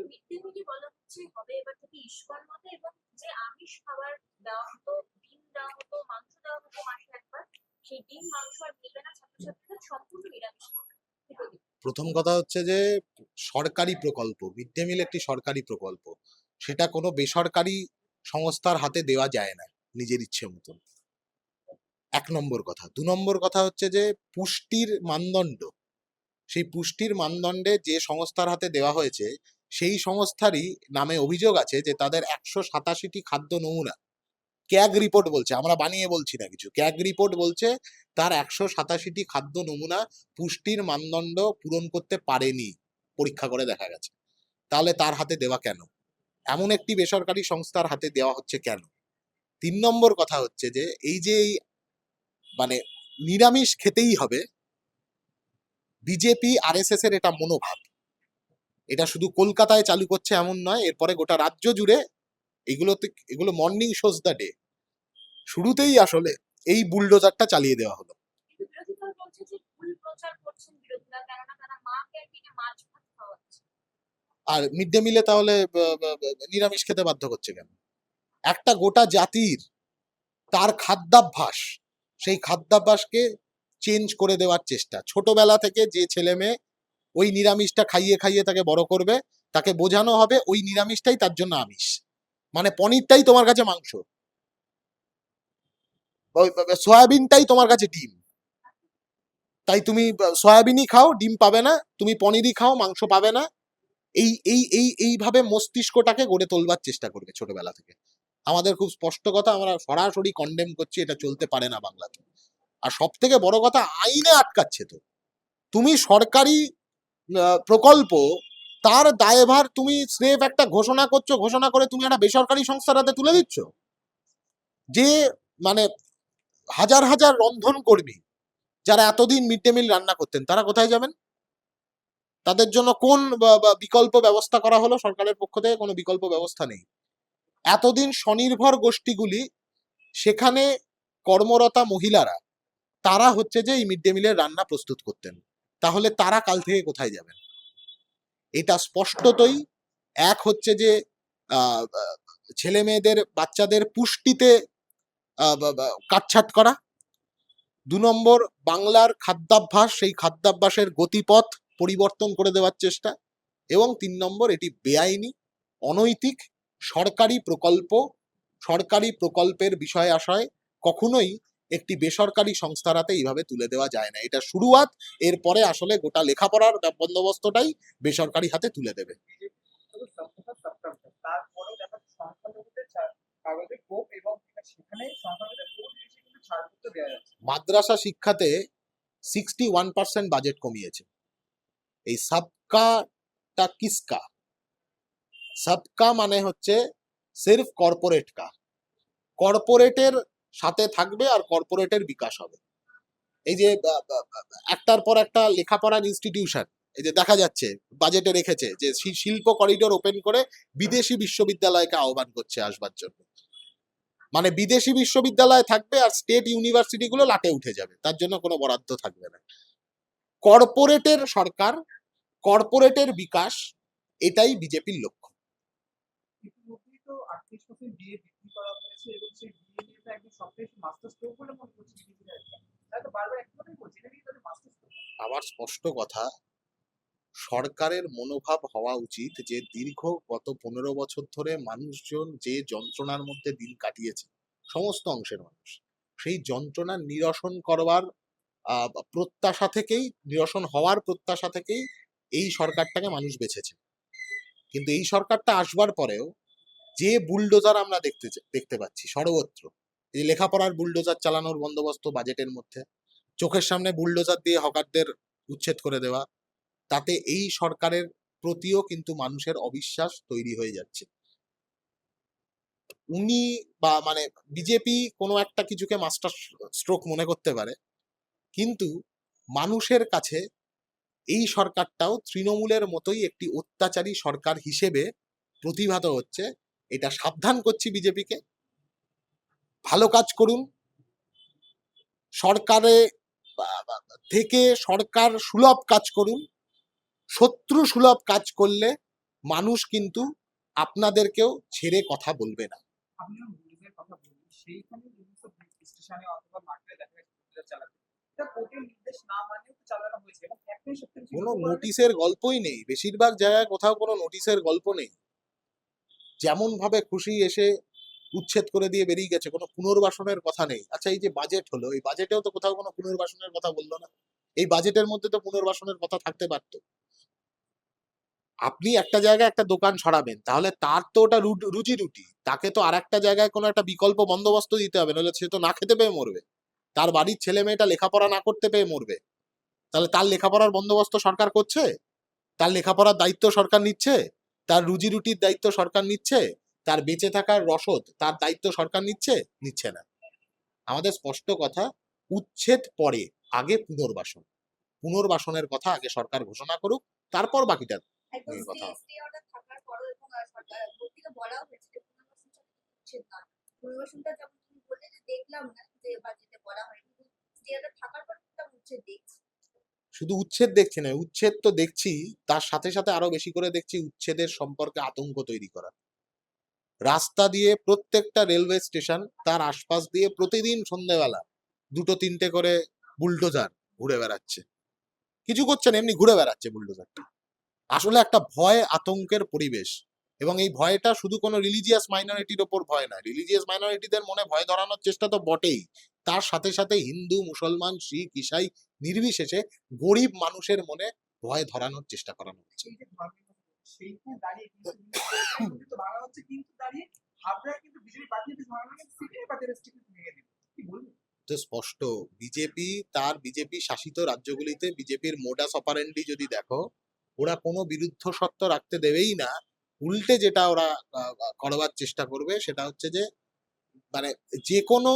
Mid day মিলে বলা হচ্ছে হবে এবার থেকে ইস্কন মতে, এবং যে আমিষ খাবার দেওয়া হতো, ডিম দেওয়া হতো, মাংস দেওয়া হতো মাসে একবার, সেই ডিম মাংস আর মিলবে না, ছাত্রছাত্রীদের সম্পূর্ণ নিরামিষ খাবে। প্রথম কথা হচ্ছে যে সরকারি প্রকল্প, মিড ডে মিল একটি সরকারি প্রকল্প, সেটা কোনো বেসরকারি সংস্থার হাতে দেওয়া যায় না নিজের ইচ্ছে মতন। এক নম্বর কথা। দু নম্বর কথা হচ্ছে যে পুষ্টির মানদণ্ড, সেই পুষ্টির মানদণ্ডে যে সংস্থার হাতে দেওয়া হয়েছে সেই সংস্থারই নামে অভিযোগ আছে যে তাদের 187টি খাদ্য নমুনা, ক্যাগ রিপোর্ট বলছে, আমরা বানিয়ে বলছি না কিছু, ক্যাগ রিপোর্ট বলছে তার 187টি খাদ্য নমুনা পুষ্টির মানদণ্ড পূরণ করতে পারেনি, পরীক্ষা করে দেখা গেছে। তাহলে তার হাতে দেওয়া কেন? এমন একটি বেসরকারি সংস্থার হাতে দেওয়া হচ্ছে কেন? 3 নম্বর কথা হচ্ছে যে এই যে মানে নিরামিষ খেতেই হবে, বিজেপি আরএসএস এর এটা মনোভাব। এটা শুধু কলকাতায় চালু করছে এমন নয়, এরপরে গোটা রাজ্য জুড়ে এগুলো মর্নিং শোজ দ্য ডে। শুরুতেই আসলে এই বুলডোজারটা চালিয়ে দেওয়া হলো। বিরোধী দল বলছে যে ভুল প্রচার করছেন বিরোধীরা, কেননা তারা মা ক্যান্টিনে মাছ ভাত খাওয়াচ্ছে। আর মিড ডে মিলে তাহলে নিরামিষ খেতে বাধ্য করছে কেন? একটা গোটা জাতির তার খাদ্যাভ্যাস, সেই খাদ্যাভ্যাসকে চেঞ্জ করে দেওয়ার চেষ্টা। ছোটবেলা থেকে যে ছেলে মেয়ে ওই নিরামিষটা খাইয়ে খাইয়ে তাকে বড় করবে, তাকে বোঝানো হবে ওই নিরামিষটাই তার জন্য আমিষ, মানে পনিরটাই তোমার কাছে মাংস, সয়াবিনটাই তোমার কাছে ডিম। তাই তুমি সয়াবিনই খাও, ডিম পাবে না, তুমি পনিরই খাও, মাংস পাবে না। এইভাবে মস্তিষ্কটাকে গড়ে তোলবার চেষ্টা করবে ছোটবেলা থেকে। আমাদের খুব স্পষ্ট কথা, আমরা সরাসরি কন্ডেম করছি, এটা চলতে পারে না বাংলাতে। আর সব থেকে বড় কথা, আইনে আটকাচ্ছে তো। তুমি সরকারি প্রকল্প, তার দায়ভার তুমি স্রেফ একটা ঘোষণা করছো, ঘোষণা করে তুমি একটা বেসরকারি সংস্থার হাতে তুলে দিচ্ছ। যে মানে হাজার হাজার রন্ধন কর্মী যারা এতদিন মিড ডে মিল রান্না করতেন, তারা কোথায় যাবেন? তাদের জন্য কোন বিকল্প ব্যবস্থা করা হলো? সরকারের পক্ষ থেকে কোনো বিকল্প ব্যবস্থা নেই। এতদিন স্বনির্ভর গোষ্ঠীগুলি, সেখানে কর্মরতা মহিলারা, তারা হচ্ছে যে এই মিড ডে মিলের রান্না প্রস্তুত করতেন। তাহলে তারা কাল থেকে কোথায় যাবেন? এটা স্পষ্টতই এক হচ্ছে যে ছেলে মেয়েদের, বাচ্চাদের পুষ্টিতে কাটছাট করা। 2 নম্বর, বাংলার খাদ্যাভ্যাস, সেই খাদ্যাভ্যাসের গতিপথ পরিবর্তন করে দেওয়ার চেষ্টা। এবং 3 নম্বর, এটি বেআইনি, অনৈতিক সরকারি প্রকল্প। সরকারি প্রকল্পের বিষয় আশয় কখনোই একটি বেসরকারি সংস্থার হাতে এইভাবে তুলে দেওয়া যায় না। এটা শুরুয়াত, এরপরে আসলে গোটা লেখাপড়ার বন্দোবস্তটাই বেসরকারি হাতে তুলে দেবে। মাদ্রাসা শিক্ষাতে 61% বাজেট কমিয়েছে। এই সবকা কিসকা, সবকা মানে হচ্ছে সির্ফ কর্পোরেট কা, কর্পোরেটের সাথে থাকবে আর কর্পোরেটের বিকাশ হবে। এই যে একটার পর একটা লেখাপড়ার ইনস্টিটিউশন, এই যে দেখা যাচ্ছে বাজেটে রেখেছে যে শিল্প করিডোর ওপেন করে বিদেশি বিশ্ববিদ্যালয়কে আহ্বান করছে আসবার জন্য। মানে বিদেশি বিশ্ববিদ্যালয় থাকবে আর স্টেট ইউনিভার্সিটি গুলো লাটে উঠে যাবে, তার জন্য কোনো বরাদ্দ থাকবে না। কর্পোরেটের সরকার, কর্পোরেটের বিকাশ, এটাই বিজেপির লক্ষ্য। ইতিমধ্যেই তো 38% ডিএ বৃদ্ধি করা হয়েছে এবং সেই ডিএ নিয়ে তো একদম সবচেয়ে মাস্টার স্ট্রোক বলে মনে করছে বিজেপিরা। তাই তো বারবার একটা কথাই বলছে, এটা নিয়ে তাদের মাস্টার স্ট্রোক। আমার স্পষ্ট কথা, সরকারের মনোভাব হওয়া উচিত যে দীর্ঘ গত 15 বছর ধরে মানুষজন যে যন্ত্রণার মধ্যে দিন কাটিয়েছে, সমস্ত অংশের মানুষ, সেই যন্ত্রণা নিরসন করবার প্রত্যাশা থেকেই, নিরসন হওয়ার প্রত্যাশা থেকেই এই সরকারটাকে মানুষ বেছেছে। কিন্তু এই সরকারটা আসবার পরেও যে বুলডোজার আমরা দেখতে পাচ্ছি সর্বত্র, এই লেখাপড়ার বুলডোজার চালানোর বন্দোবস্ত বাজেটের মধ্যে, চোখের সামনে বুলডোজার দিয়ে হকারদের উচ্ছেদ করে দেওয়া, তাতে এই সরকারের প্রতিও কিন্তু মানুষের অবিশ্বাস তৈরি হয়ে যাচ্ছে। উনি বা মানে বিজেপি কোনো একটা কিছুকে মাস্টার স্ট্রোক মনে করতে পারে, কিন্তু মানুষের কাছে এই সরকারটাও তৃণমূলের মতোই একটি অত্যাচারী সরকার হিসেবে প্রতিভাত হচ্ছে। এটা সাবধান করছি বিজেপিকে, ভালো কাজ করুন। সরকারে থেকে সরকার সুলভ কাজ করুন। শত্রু সুলভ কাজ করলে মানুষ কিন্তু আপনাদেরকেও ছেড়ে কথা বলবে না। আপনি যখন রুলসের কথা বললেন, সেইখানে রুলস অফ স্টেশনে অথবা মার্কেটে দেখা গেছে কম্পিউটার চালাতে, এটা কোর্টের নির্দেশ না মানেও তো চালানো হয়েছে এবং একটাই সবথেকে বেশি কোনো গুরুত্ব নোটিশের গল্পই নেই, বেশিরভাগ জায়গায় কোথাও কোনো নোটিশের গল্প নেই। যেমন ভাবে খুশি এসে উচ্ছেদ করে দিয়ে বেরিয়ে গেছে, কোনো পুনর্বাসনের কথা নেই। আচ্ছা, এই যে বাজেট হলো, এই বাজেটেও তো কোথাও কোনো পুনর্বাসনের কথা বললো না। এই বাজেটের মধ্যে তো পুনর্বাসনের কথা থাকতে পারতো। আপনি একটা জায়গায় একটা দোকান সরাবেন, তাহলে তার তো ওটা রুজি রুটি, তাকে তো আর একটা জায়গায় কোনো একটা বিকল্প বন্দোবস্ত দিতে হবে, নাহলে সে তো না খেতে পেয়ে মরবে। তার বাড়ির ছেলে মেয়েটা লেখাপড়া না করতে পেয়ে মরবে। তাহলে তার লেখাপড়ার বন্দোবস্ত সরকার করছে? তার লেখাপড়ার দায়িত্ব সরকার নিচ্ছে? তার রুজি রুটির দায়িত্ব সরকার নিচ্ছে? তার বেঁচে থাকার রসদ তার দায়িত্ব সরকার নিচ্ছে? নিচ্ছে না। আমাদের স্পষ্ট কথা, উচ্ছেদ পরে, আগে পুনর্বাসন। পুনর্বাসনের কথা আগে সরকার ঘোষণা করুক, তারপর বাকিটা একদম নিয়ে কথা হবে। স্টে অর্ডার থাকার পরও এবং সরকার কর্তৃক বলাও হয়েছে যে পুনর্বাসন উচ্ছেদ নয়। পুনর্বাসনটা যেমন তুমি বললে যে দেখলাম না যে বাজেটে বলা হয়, কিন্তু স্টে অর্ডার থাকার পর কিন্তু আমরা উচ্ছেদ দেখছি। শুধু উচ্ছেদ দেখছি না, উচ্ছেদ তো দেখছি, তার সাথে সাথে আরো বেশি করে দেখছি উচ্ছেদের সম্পর্কে আতঙ্ক তৈরি করা। রাস্তা দিয়ে প্রত্যেকটা রেলওয়ে স্টেশন, তার আশপাশ দিয়ে প্রতিদিন সন্ধ্যেবেলা দুটো তিনটে করে বুলডোজার ঘুরে বেড়াচ্ছে। কিছু করছে না, এমনি ঘুরে বেড়াচ্ছে বুলডোজারটা। আসলে একটা ভয় আতঙ্কের পরিবেশ। এবং এই ভয়টা শুধু কোনো রিলিজিয়াস মাইনরিটির ওপর ভয় না, রিলিজিয়াস মাইনরিটিদের মনে ভয় ধরানোর চেষ্টা তো বটেই, তার সাথে সাথে হিন্দু, মুসলমান, শিখ, ইসাই নির্বিশেষে গরিব মানুষের মনে ভয় ধরানোর চেষ্টা করানো হচ্ছে। সেই যে ধর্মের কথা বলছি, সেইখানে দাঁড়িয়ে কিন্তু কিন্তু তো বাংলা হচ্ছে, কিন্তু দাঁড়িয়ে হাবড়ায় কিন্তু বিজেপি পার্টি ধর্মের সিপিআই পার্টি রেস্ট্রিকশন ভেঙে দিল, কি বলবো? তো স্পষ্ট, বিজেপি শাসিত রাজ্যগুলিতে বিজেপির মোডাস অপারেন্ডি যদি দেখো, ওরা কোনো বিরুদ্ধ সত্ত্ব রাখতে দেবেই না। উল্টে যেটা ওরা করবার চেষ্টা করবে সেটা হচ্ছে যে, মানে যে কোনো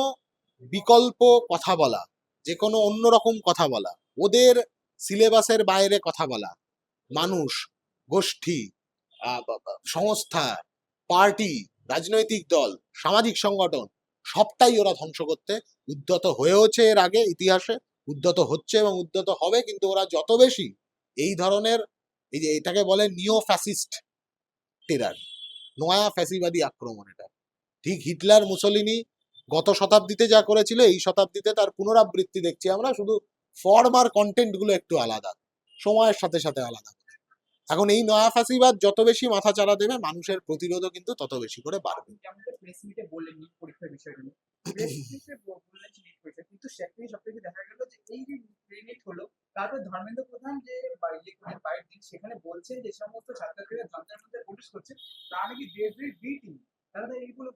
বিকল্প কথা বলা, যে কোনো অন্যরকম কথা বলা, ওদের সিলেবাসের বাইরে কথা বলা, মানুষ, গোষ্ঠী, সংস্থা, পার্টি, রাজনৈতিক দল, সামাজিক সংগঠন, সবটাই ওরা ধ্বংস করতে উদ্যত হয়েওছে। এর আগে ইতিহাসে উদ্যত হচ্ছে এবং উদ্যত হবে। কিন্তু ওরা যত বেশি এই ধরনের, এই যে এটাকে বলে নিও ফ্যাসিস্ট টেরার, নয়া ফ্যাসিবাদী আক্রমণ, এটা ঠিক হিটলার মুসলিনি গত শতাব্দীতে যা করেছিল, এই শতাব্দীতে তার পুনরাবৃত্তি দেখছি আমরা। শুধু ফর্ম আর কন্টেন্ট গুলো একটু আলাদা, সময়ের সাথে সাথে আলাদা। এখন এই নয়া ফ্যাসিবাদ যত বেশি মাথা চাড়া দেবে, মানুষের প্রতিরোধও কিন্তু তত বেশি করে বাড়বে। যেমন প্রেস মিটে বললেন নিট পরীক্ষার বিষয়টা নিয়ে, প্রেস মিটে বললেন যে নিট পরীক্ষা, কিন্তু সেখানে সব থেকে দেখা গেল যে এই যে নিট হলো, তারপর ধর্মেন্দ্র প্রধান যে বাইরের দিন সেখানে বলছেন যে সমস্ত ছাত্রছাত্রীরা যন্ত্রের মধ্যে প্রবেশ করছে, তারা নাকি দেশদ্রোহী বি টিম, তারা তো এইগুলো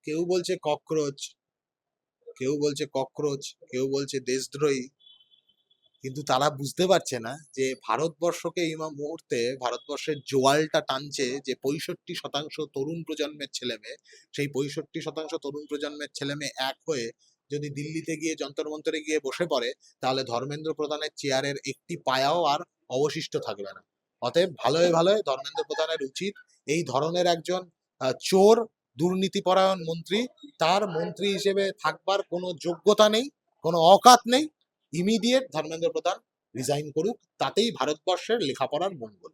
কেউ বলছে ককরোচ, কেউ বলছে ককরোচ, কেউ বলছে দেশদ্রোহী। কিন্তু তারা বুঝতে পারছে না যে ভারতবর্ষকে এই মুহূর্তে ভারতবর্ষের জোয়ালটা টানছে যে 65% তরুণ প্রজন্মের ছেলে মেয়ে। সেই 65% তরুণ প্রজন্মের ছেলে মেয়ে এক হয়ে যদি দিল্লিতে গিয়ে যন্তর মন্তরে গিয়ে বসে পড়ে, তাহলে ধর্মেন্দ্র প্রধানের চেয়ারের একটি পায়াও আর অবশিষ্ট থাকবে না। অতএব ভালোয় ভালোয় ধর্মেন্দ্র প্রধানের উচিত, এই ধরনের একজন চোর, দুর্নীতিপরায়ণ মন্ত্রী, তার মন্ত্রী হিসেবে থাকবার কোনো যোগ্যতা নেই, কোনো অকাত নেই। ইমিডিয়েট ধর্মেন্দ্র প্রধান রিজাইন করুক, তাতেই ভারতবর্ষের লেখাপড়ার মঙ্গল।